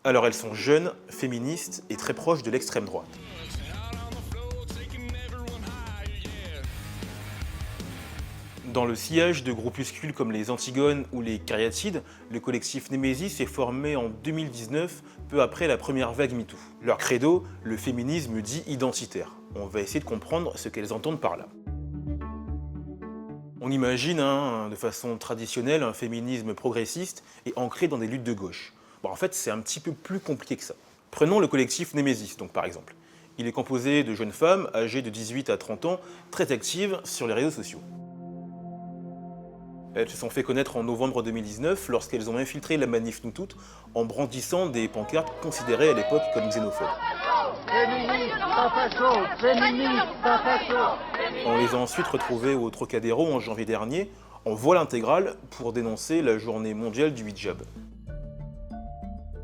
Alors elles sont jeunes, féministes et très proches de l'extrême droite. Dans le sillage de groupuscules comme les Antigones ou les Cariatides, le collectif Némésis est formé en 2019, peu après la première vague MeToo. Leur credo, le féminisme dit identitaire. On va essayer de comprendre ce qu'elles entendent par là. On imagine, de façon traditionnelle, un féminisme progressiste et ancré dans des luttes de gauche. Bon, en fait, c'est un petit peu plus compliqué que ça. Prenons le collectif Némésis, donc par exemple. Il est composé de jeunes femmes âgées de 18 à 30 ans, très actives sur les réseaux sociaux. Elles se sont fait connaître en novembre 2019 lorsqu'elles ont infiltré la manif Nous Toutes en brandissant des pancartes considérées à l'époque comme xénophobes. Féministe, pas facho, féministe, pas facho. On les a ensuite retrouvées au Trocadéro en janvier dernier, en voile intégral, pour dénoncer la journée mondiale du hijab.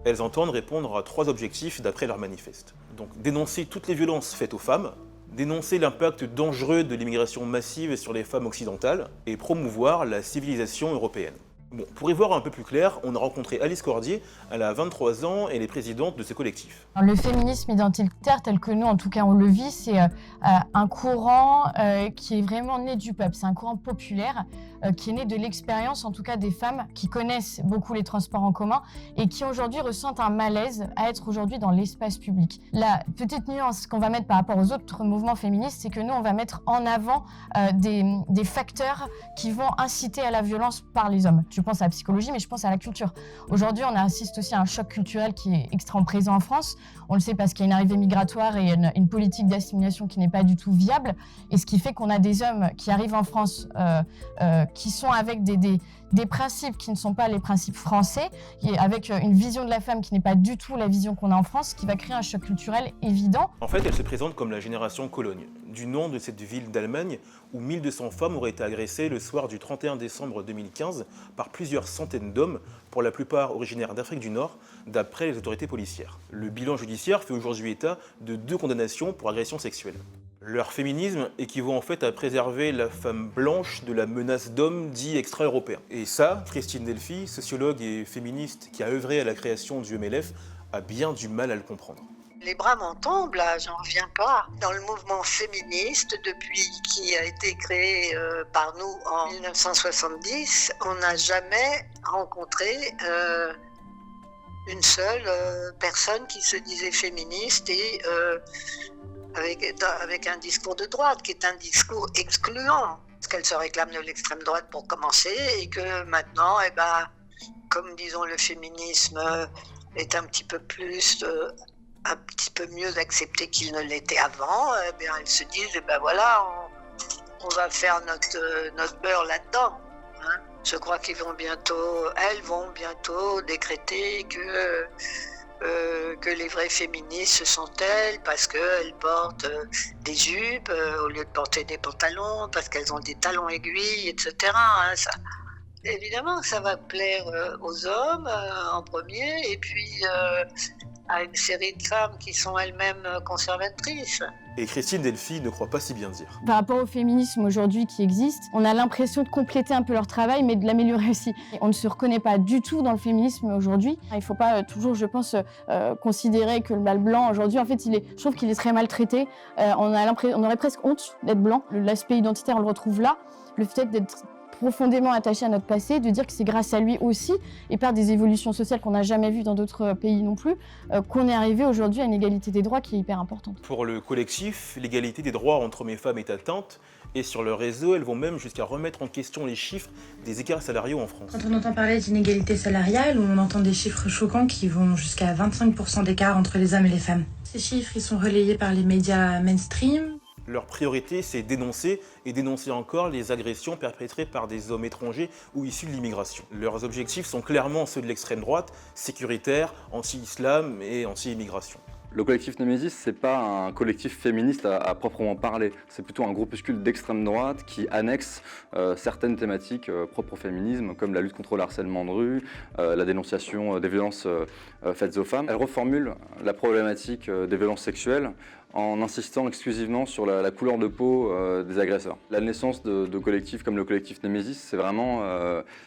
Elles entendent répondre à 3 objectifs d'après leur manifeste. Donc dénoncer toutes les violences faites aux femmes, dénoncer l'impact dangereux de l'immigration massive sur les femmes occidentales et promouvoir la civilisation européenne. Bon, pour y voir un peu plus clair, on a rencontré Alice Cordier, elle a 23 ans et elle est présidente de ce collectif. Le féminisme identitaire tel que nous, en tout cas, on le vit, c'est un courant qui est vraiment né du peuple. C'est un courant populaire qui est né de l'expérience, en tout cas, des femmes qui connaissent beaucoup les transports en commun et qui aujourd'hui ressentent un malaise à être aujourd'hui dans l'espace public. La petite nuance qu'on va mettre par rapport aux autres mouvements féministes, c'est que nous, on va mettre en avant des facteurs qui vont inciter à la violence par les hommes. Je pense à la psychologie, mais je pense à la culture. Aujourd'hui, on assiste aussi à un choc culturel qui est extrêmement présent en France. On le sait parce qu'il y a une arrivée migratoire et une politique d'assimilation qui n'est pas du tout viable. Et ce qui fait qu'on a des hommes qui arrivent en France qui sont avec des principes qui ne sont pas les principes français, et avec une vision de la femme qui n'est pas du tout la vision qu'on a en France, qui va créer un choc culturel évident. En fait, elle se présente comme la génération Cologne, du nom de cette ville d'Allemagne où 1200 femmes auraient été agressées le soir du 31 décembre 2015 par plusieurs centaines d'hommes, pour la plupart originaires d'Afrique du Nord, d'après les autorités policières. Le bilan judiciaire fait aujourd'hui état de 2 condamnations pour agression sexuelle. Leur féminisme équivaut en fait à préserver la femme blanche de la menace d'hommes dits extra-européens. Et ça, Christine Delphi, sociologue et féministe qui a œuvré à la création du MLF, a bien du mal à le comprendre. Les bras m'en tombent, là, j'en reviens pas. Dans le mouvement féministe, depuis qui a été créé par nous en 1970, on n'a jamais rencontré une seule personne qui se disait féministe et avec un discours de droite, qui est un discours excluant. Parce qu'elle se réclame de l'extrême droite pour commencer, et que maintenant, comme disons, le féminisme est un petit peu mieux accepté qu'il ne l'était avant, elles se disent, voilà, on va faire notre beurre là-dedans. Hein. Je crois elles vont bientôt décréter que les vraies féministes, ce sont elles, parce qu'elles portent des jupes au lieu de porter des pantalons, parce qu'elles ont des talons aiguilles, etc. Hein, ça. Évidemment que ça va plaire aux hommes en premier, et puis à une série de femmes qui sont elles-mêmes conservatrices. Et Christine Delphi ne croit pas si bien dire. Par rapport au féminisme aujourd'hui qui existe, on a l'impression de compléter un peu leur travail, mais de l'améliorer aussi. On ne se reconnaît pas du tout dans le féminisme aujourd'hui. Il ne faut pas toujours, je pense, considérer que le mâle blanc aujourd'hui, en fait, je trouve qu'il est très maltraité. On aurait presque honte d'être blanc. L'aspect identitaire, on le retrouve là. Le fait d'être profondément attaché à notre passé, de dire que c'est grâce à lui aussi, et par des évolutions sociales qu'on n'a jamais vues dans d'autres pays non plus, qu'on est arrivé aujourd'hui à une égalité des droits qui est hyper importante. Pour le collectif, l'égalité des droits entre hommes et femmes est atteinte, et sur leur réseau, elles vont même jusqu'à remettre en question les chiffres des écarts salariaux en France. Quand on entend parler d'inégalité salariale, on entend des chiffres choquants qui vont jusqu'à 25% d'écart entre les hommes et les femmes. Ces chiffres, ils sont relayés par les médias mainstream. Leur priorité, c'est dénoncer et dénoncer encore les agressions perpétrées par des hommes étrangers ou issus de l'immigration. Leurs objectifs sont clairement ceux de l'extrême droite, sécuritaire, anti-islam et anti-immigration. Le collectif Némésis, c'est pas un collectif féministe à proprement parler. C'est plutôt un groupuscule d'extrême droite qui annexe certaines thématiques propres au féminisme, comme la lutte contre le harcèlement de rue, la dénonciation des violences faites aux femmes. Elle reformule la problématique des violences sexuelles en insistant exclusivement sur la couleur de peau des agresseurs. La naissance de collectifs comme le collectif Némésis, c'est vraiment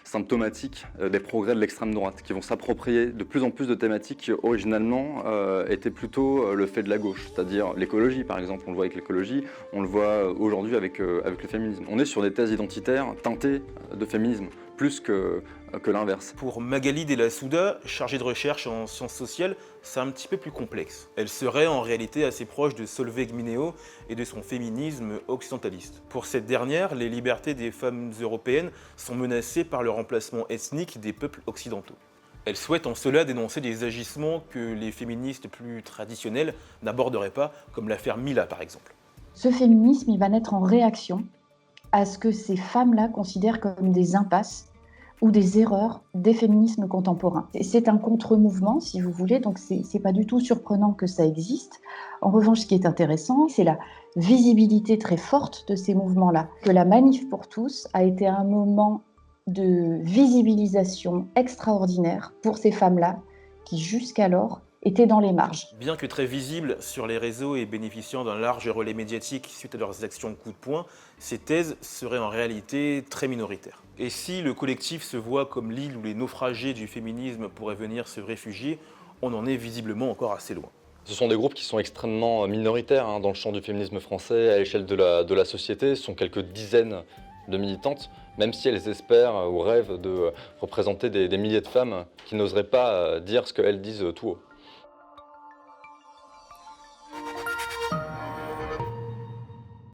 symptomatique des progrès de l'extrême droite, qui vont s'approprier de plus en plus de thématiques qui originalement étaient plutôt le fait de la gauche, c'est-à-dire l'écologie par exemple, on le voit avec l'écologie, on le voit aujourd'hui avec le féminisme. On est sur des thèses identitaires teintées de féminisme, plus que l'inverse. Pour Magali Della Souda, chargée de recherche en sciences sociales, c'est un petit peu plus complexe. Elle serait en réalité assez proche de Solveig Mineo et de son féminisme occidentaliste. Pour cette dernière, les libertés des femmes européennes sont menacées par le remplacement ethnique des peuples occidentaux. Elle souhaite en cela dénoncer des agissements que les féministes plus traditionnels n'aborderaient pas, comme l'affaire Mila par exemple. Ce féminisme, il va naître en réaction à ce que ces femmes-là considèrent comme des impasses ou des erreurs des féminismes contemporains. C'est un contre-mouvement, si vous voulez, donc c'est pas du tout surprenant que ça existe. En revanche, ce qui est intéressant, c'est la visibilité très forte de ces mouvements-là. Que la Manif pour tous a été un moment de visibilisation extraordinaire pour ces femmes-là qui, jusqu'alors, étaient dans les marges. Bien que très visibles sur les réseaux et bénéficiant d'un large relais médiatique suite à leurs actions coup de poing, ces thèses seraient en réalité très minoritaires. Et si le collectif se voit comme l'île où les naufragés du féminisme pourraient venir se réfugier, on en est visiblement encore assez loin. Ce sont des groupes qui sont extrêmement minoritaires dans le champ du féminisme français, à l'échelle de la société. Ce sont quelques dizaines de militantes, même si elles espèrent ou rêvent de représenter des milliers de femmes qui n'oseraient pas dire ce qu'elles disent tout haut.